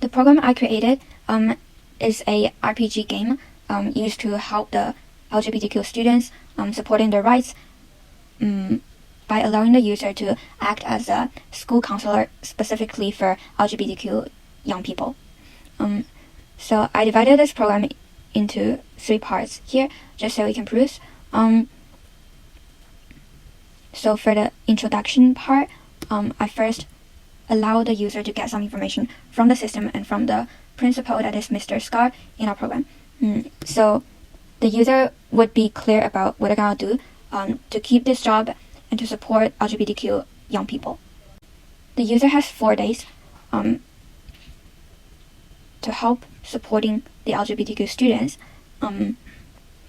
The program I created is a RPG game used to help the LGBTQ students supporting their rights by allowing the user to act as a school counselor specifically for LGBTQ young people. So I divided this program into 3 parts here, just so we can peruse. So for the introduction part, I first allow the user to get some information from the system and from the principal, that is Mr. Scar, in our program. So the user would be clear about what they're going to do to keep this job and to support LGBTQ young people. The user has 4 days to help supporting the LGBTQ students, and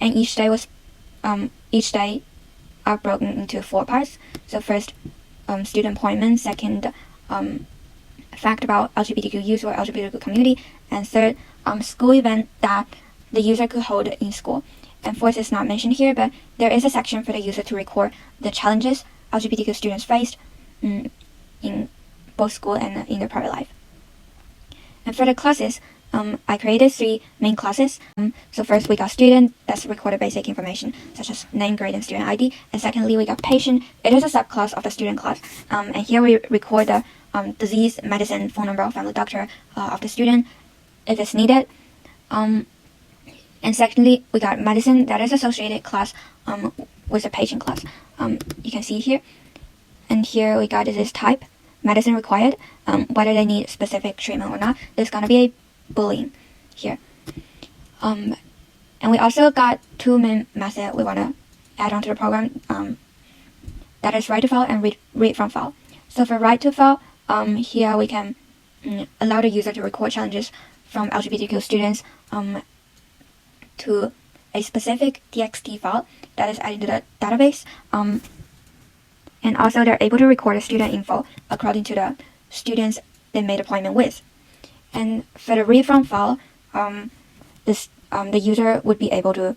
each day are broken into 4 parts. So first, student appointment. Second, fact about LGBTQ youth or LGBTQ community. And third, school event that the user could hold in school. And fourth is not mentioned here, but there is a section for the user to record the challenges LGBTQ students faced in both school and in their private life. And for the classes, I created 3 main classes. So first we got student, that's recorded basic information such as name, grade, and student ID. And secondly, we got patient. It is a subclass of the student class. And here we record the disease, medicine, phone number of family doctor of the student if it's needed. And secondly, we got medicine, that is associated class with the patient class. You can see here. And here we got disease type, medicine required, whether they need specific treatment or not. There's going to be a bullying here. And we also got 2 main methods we want to add onto the program. That is write to file and read from file. So for write to file, here we can allow the user to record challenges from LGBTQ students to a specific TXT file that is added to the database. And also they're able to record the student info according to the students they made appointment with. And for the read from file, the user would be able to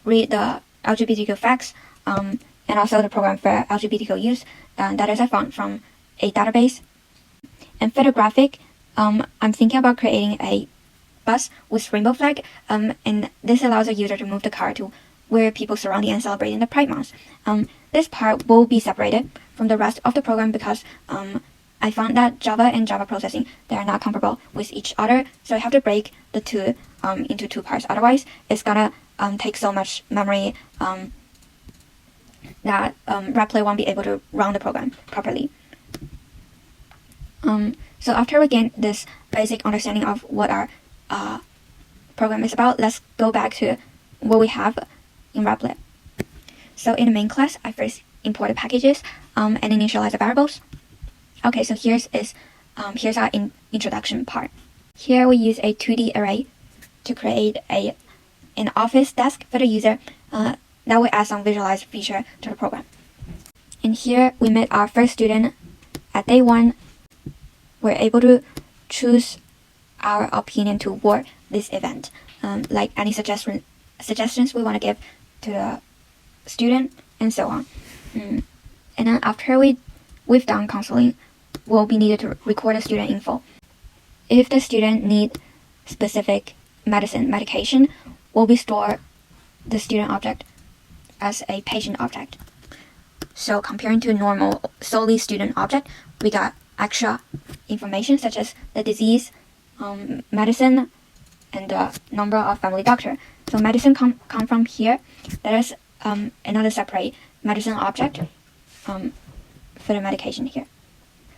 read the LGBTQ facts and also the program for LGBTQ youth that is found from a database. And for the graphic, I'm thinking about creating a bus with rainbow flag, and this allows a user to move the car to where people surrounding and celebrating the Pride Month. This part will be separated from the rest of the program because I found that Java and Java processing, they are not comparable with each other, so I have to break the 2 into 2 parts. Otherwise, it's gonna take so much memory that Replay won't be able to run the program properly. So after we gain this basic understanding of what our program is about, let's go back to what we have in Replit. So in the main class, I first imported packages and initialize the variables. Okay, so here's our introduction part. Here we use a 2D array to create an office desk for the user that will add some visualized feature to the program. And here we met our first student at day 1. We're able to choose our opinion toward this event, like any suggestions we want to give to the student, and so on. And then after we've done counseling, we'll be needed to record the student info. If the student need specific medication, we'll be store the student object as a patient object. So comparing to normal solely student object, we got extra information such as the disease, medicine, and the number of family doctor. So medicine come from here. There is another separate medicine object for the medication here.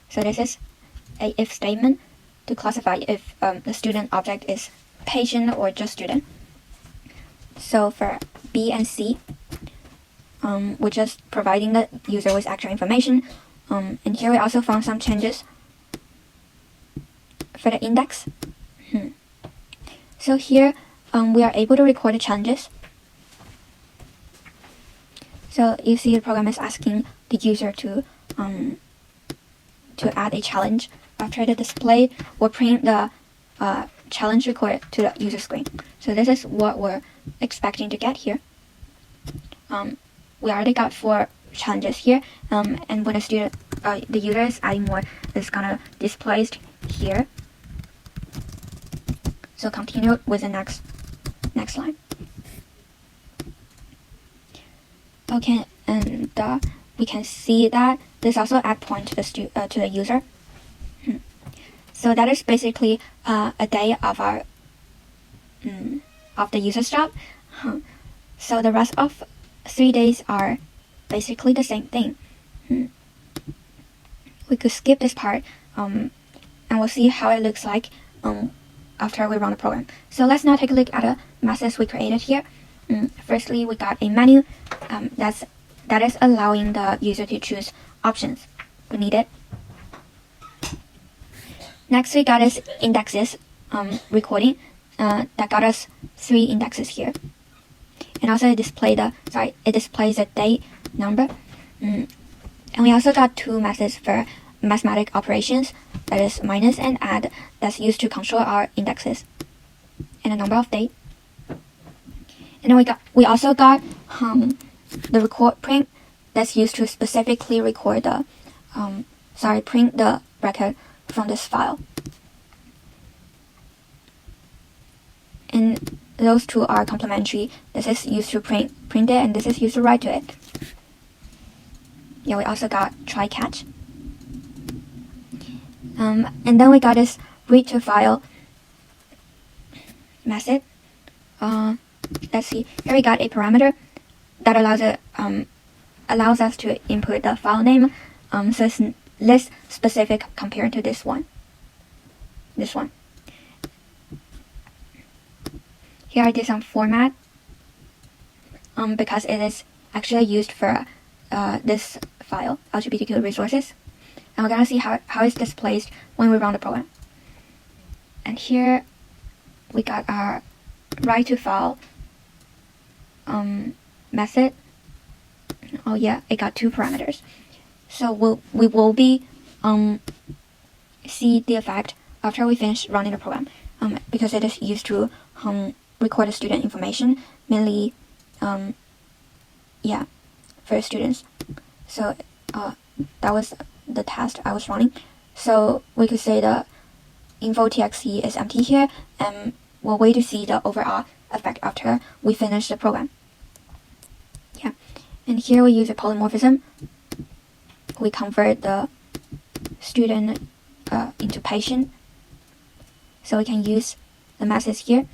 So this is a if statement to classify if the student object is patient or just student. So for B and C, we're just providing the user with extra information. And here we also found some changes for the index. So here we are able to record the challenges. So you see the program is asking the user to add a challenge. After the display, we'll print the challenge recorded to the user screen. So this is what we're expecting to get here. We already got 4 challenges here, and when the user is adding more, it's gonna display here So continue with the next line. Okay, and we can see that this also add point to the user. So that is basically a day of our of the user's job. So the rest of 3 days are basically the same thing. We could skip this part, and we'll see how it looks like after we run the program. So let's now take a look at the methods we created here. Firstly, we got a menu that is allowing the user to choose options we needed. Next, we got is indexes recording that got us 3 indexes here, and also it displays the date number. And we also got 2 methods for mathematical operations, that is minus and add, that's used to control our indexes and the number of days. And then we also got the record print, that's used to specifically record the print the record from this file. And those 2 are complementary. This is used to print it, and this is used to write to it. Yeah, we also got try catch. And then we got this read to file method. Let's see. Here we got a parameter that allows us to input the file name. So it's less specific compared to this one. Here I did some format because it is actually used for this file, LGBTQ resources. And we're gonna see how it's displayed when we run the program. And here we got our write to file method. Oh yeah, it got 2 parameters. So we will be see the effect after we finish running the program, because it is used to record the student information, mainly for students. So that was the test I was running. So we could say the info.txt is empty here, and we'll wait to see the overall effect after we finish the program. Yeah, and here we use a polymorphism. We convert the student into patient, so we can use the method here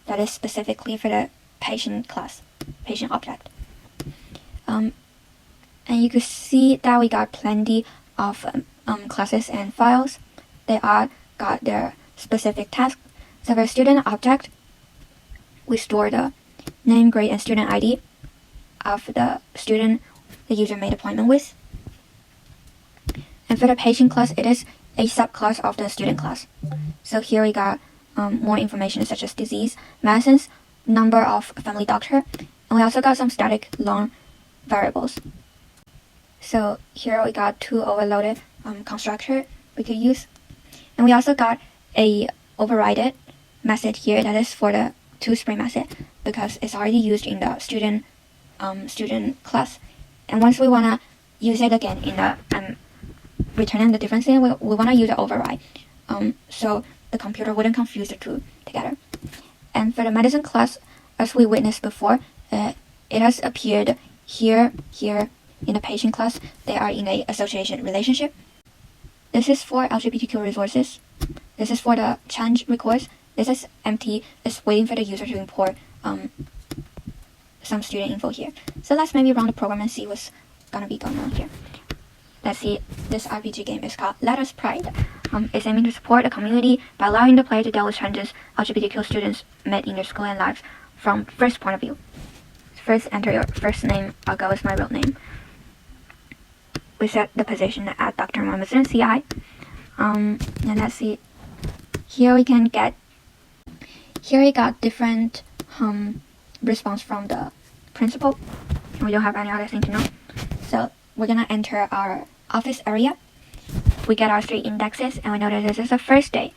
that is specifically for the patient class, patient object. And you could see that we got plenty of classes and files. They all got their specific task. So for student object, we store the name, grade, and student ID of the student the user made appointment with. And for the patient class, it is a subclass of the student class. So here we got more information such as disease, medicines, number of family doctor, and we also got some static long variables. So here we got 2 overloaded constructor we could use, and we also got a overrided method here that is for the toSpring method because it's already used in the student class. And once we wanna use it again in the returning the difference, we wanna use the override, so the computer wouldn't confuse the 2 together. And for the medicine class, as we witnessed before, it has appeared here. In the patient class, they are in a association relationship. This is for LGBTQ resources. This is for the challenge records. This is empty. It's waiting for the user to import some student info here. So let's maybe run the program and see what's gonna be going on here. Let's see. This RPG game is called Let Us Pride. It's aiming to support the community by allowing the player to deal with challenges LGBTQ students met in their school and lives from first point of view. First, enter your first name. I'll go with my real name. We set the position at Dr. Mamazin CI. And let's see. Here we got different response from the principal. We don't have any other thing to know. So we're gonna enter our office area. We get our 3 indexes, and we know that this is the first day.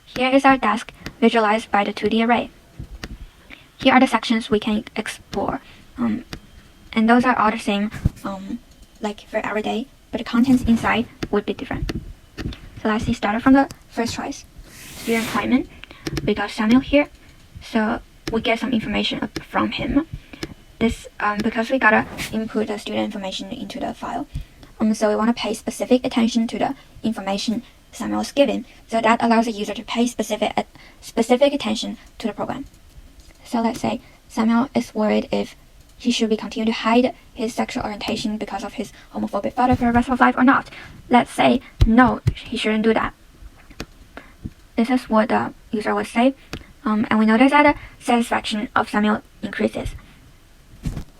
Here is our desk visualized by the 2D array. Here are the sections we can explore, and those are all the same, like for every day, but the contents inside would be different. So let's see, started from the first choice, student appointment. we got Samuel here, so we get some information from him. This because we gotta input the student information into the file. So we want to pay specific attention to the information Samuel is given. So that allows the user to pay specific attention to the program. So let's say Samuel is worried if he should be continue to hide his sexual orientation because of his homophobic father for the rest of his life or not. Let's say no, he shouldn't do that. This is what the user would say, and we notice that the satisfaction of Samuel increases.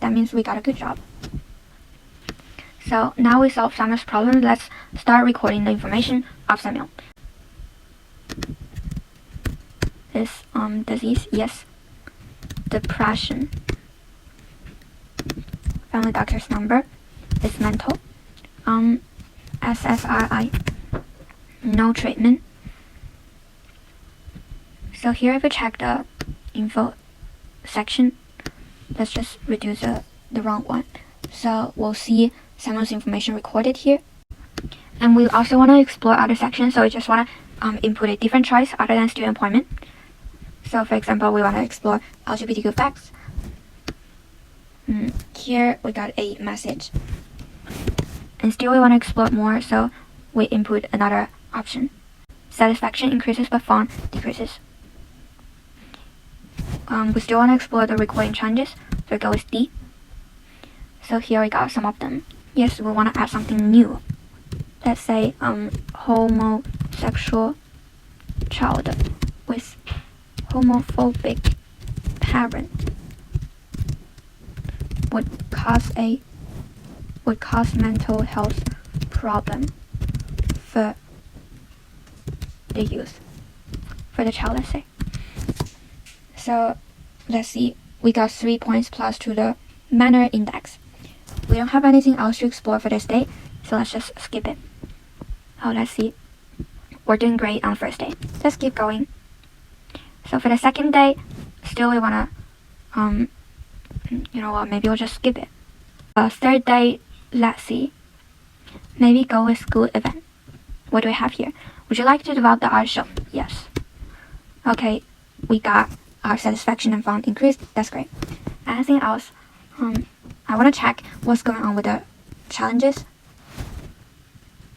That means we got a good job. So now we solved Samuel's problem. Let's start recording the information of Samuel. This disease, yes. Depression. Family doctor's number is mental. SSRI. No treatment. So here if we check the info section, let's just reduce the wrong one. So we'll see Samuel's information recorded here. And we also want to explore other sections, so we just want to input a different choice other than student employment. So for example, we want to explore LGBTQ facts. Here we got a message. And still we want to explore more, so we input another option. Satisfaction increases but fun decreases. We still want to explore the recording changes, so we go with D. So here we got some of them. Yes, we want to add something new. Let's say homosexual child with homophobic parent would cause mental health problem for the youth, for the child, let's say. So let's see, we got 3 points plus to the manner index. We don't have anything else to explore for this day, so let's just skip it. Oh, let's see. We're doing great on first day. Let's keep going. So for the second day, still we wanna, you know what, maybe we'll just skip it. Third day, let's see. Maybe go with school event. What do we have here? Would you like to develop the art show? Yes. Okay, we got our satisfaction and fun increased. That's great. Anything else? I want to check what's going on with the challenges.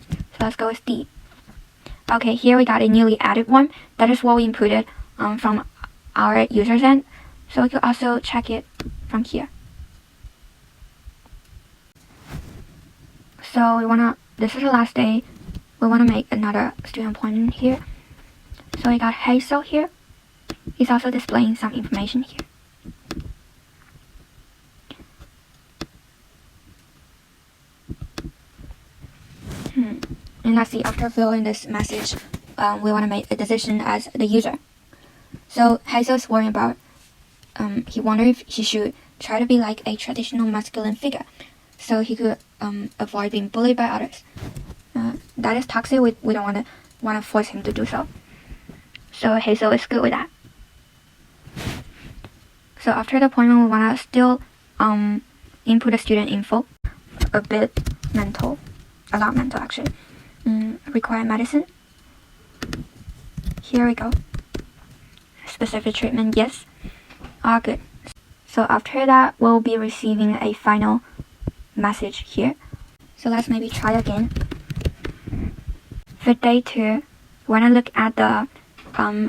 So let's go with D. Okay, here we got a newly added one. That is what we inputted from our user's end. So we could also check it from here. So this is the last day. We wanna make another student appointment here. So we got Hazel here. He's also displaying some information here. And let's see, after filling this message, we want to make a decision as the user. So Hazel's worrying about, he wondered if he should try to be like a traditional masculine figure, so he could avoid being bullied by others. That is toxic. We don't want to force him to do so. So Hazel is good with that. So after the appointment, we want to still input the student info. A bit mental, a lot mental actually. Require medicine. Here we go. Specific treatment, yes. Good. So after that, we'll be receiving a final message here. So let's maybe try again. For day 2, we want to look at the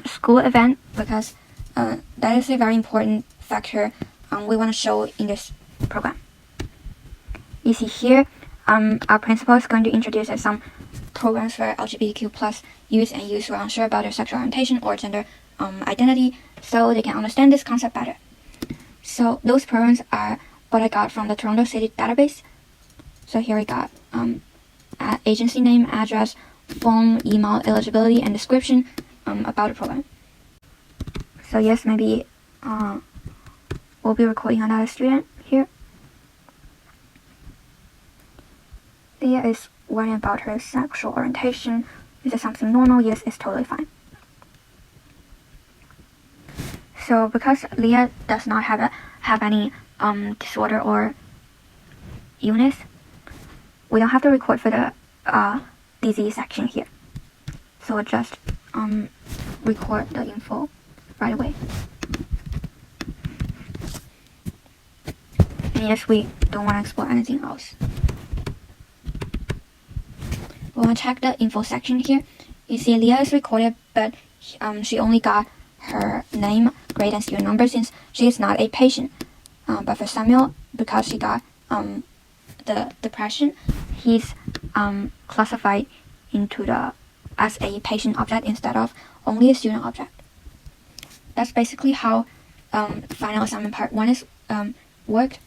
school event, because that is a very important factor we want to show in this program. You see here, our principal is going to introduce some programs for LGBTQ plus youth and youth who are unsure about their sexual orientation or gender identity, so they can understand this concept better. So those programs are what I got from the Toronto City database. So here we got agency name, address, phone, email, eligibility, and description about the program. So yes, maybe we'll be recording another student here. Leah is worrying about her sexual orientation. Is it something normal? Yes, it's totally fine. So because Leah does not have any disorder or illness, we don't have to record for the disease section here. So we'll just record the info right away. And yes, we don't want to export anything else. We want to check the info section here. You see Leah is recorded, but she only got her name, grade, and serial number since she is not a patient. But for Samuel, because she got the depression, he's classified into as a patient object instead of only a student object. That's basically how final assignment part 1 is worked.